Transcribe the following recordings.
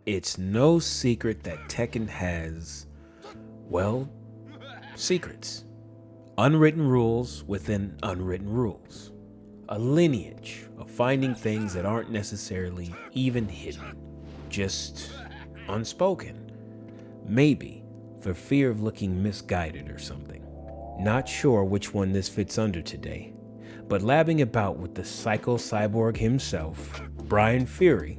It's no secret that Tekken has, well, secrets. Unwritten rules within unwritten rules. A lineage of finding things that aren't necessarily even hidden, just unspoken. Maybe for fear of looking misguided or something. Not sure which one this fits under today, but labbing about with the psycho cyborg himself, Bryan Fury,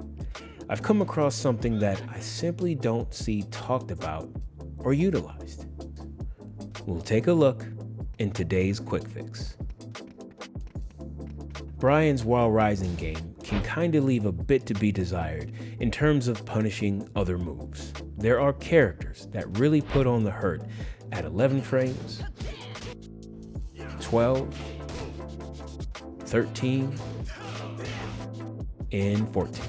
I've come across something that I simply don't see talked about or utilized. We'll take a look in today's Quick Fix. Bryan's Wild Rising game can kinda leave a bit to be desired in terms of punishing other moves. There are characters that really put on the hurt at 11 frames, 12, 13, and 14.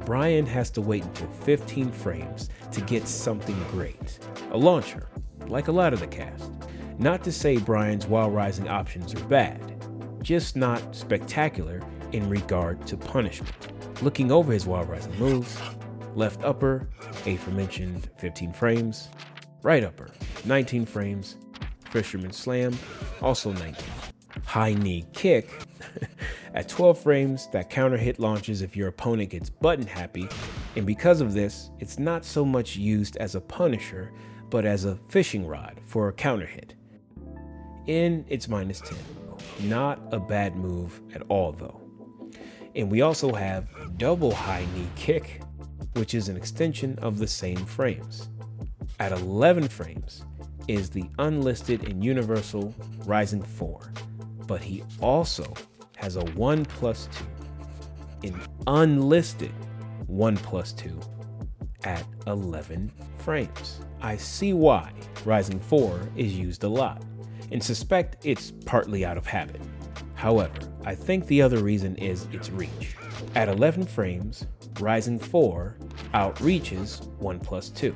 Bryan has to wait until 15 frames to get something great, a launcher, like a lot of the cast. Not to say Bryan's Wild Rising options are bad, just not spectacular in regard to punishment. Looking over his Wild Rising moves, left upper, aforementioned 15 frames, right upper, 19 frames, Fisherman Slam, also 19. High knee kick, at 12 frames, that counter hit launches if your opponent gets button happy, and because of this, it's not so much used as a punisher, but as a fishing rod for a counter hit. And it's minus 10. Not a bad move at all though. And we also have double high knee kick, which is an extension of the same frames. At 11 frames is the unlisted and universal Rising 4, but he also has a 1+2, an unlisted 1+2 at 11 frames. I see why Rising 4 is used a lot, and suspect it's partly out of habit. However, I think the other reason is its reach. At 11 frames, Rising 4 outreaches 1+2.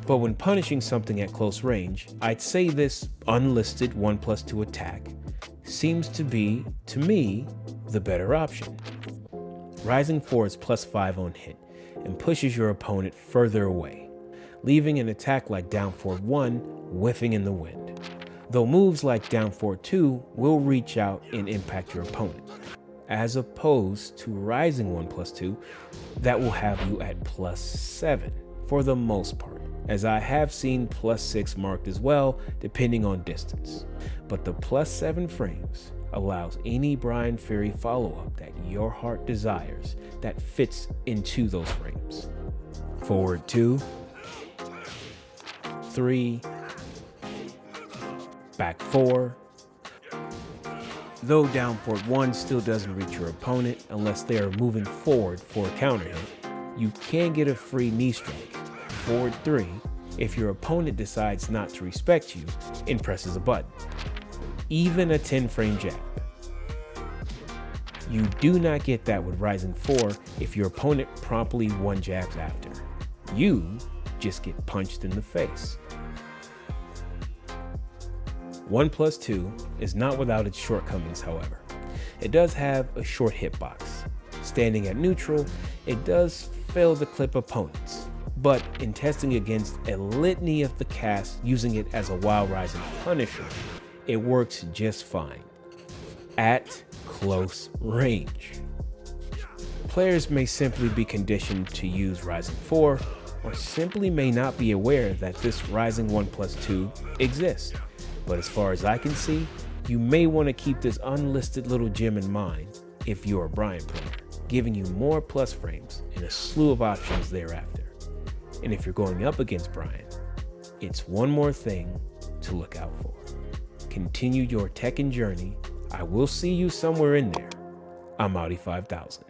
But when punishing something at close range, I'd say this unlisted 1+2 attack seems to be, to me, the better option. Rising 4 is +5 on hit and pushes your opponent further away, leaving an attack like Down Forward 1 whiffing in the wind. Though moves like Down Forward 2 will reach out and impact your opponent, as opposed to Rising 1+2 that will have you at +7 for the most part, as I have seen +6 marked as well, depending on distance. But the +7 frames allows any Bryan Fury follow-up that your heart desires that fits into those frames. Forward 2, 3, back 4. Though Down Forward 1 still doesn't reach your opponent unless they are moving forward for a counter hit, you can get a free knee strike. Forward 3, if your opponent decides not to respect you and presses a button. Even a 10 frame jab. You do not get that with Rising 4 if your opponent promptly one jabs after. You just get punched in the face. 1+2 is not without its shortcomings, however. It does have a short hitbox. Standing at neutral, it does fail to clip opponents. But in testing against a litany of the cast using it as a Wild Rising punisher, it works just fine at close range. Players may simply be conditioned to use Rising 4, or simply may not be aware that this Rising 1+2 exists. But as far as I can see, you may want to keep this unlisted little gem in mind if you're a Bryan player, giving you more plus frames and a slew of options thereafter. And if you're going up against Bryan, it's one more thing to look out for. Continue your Tekken journey. I will see you somewhere in there. I'm Audi 5000.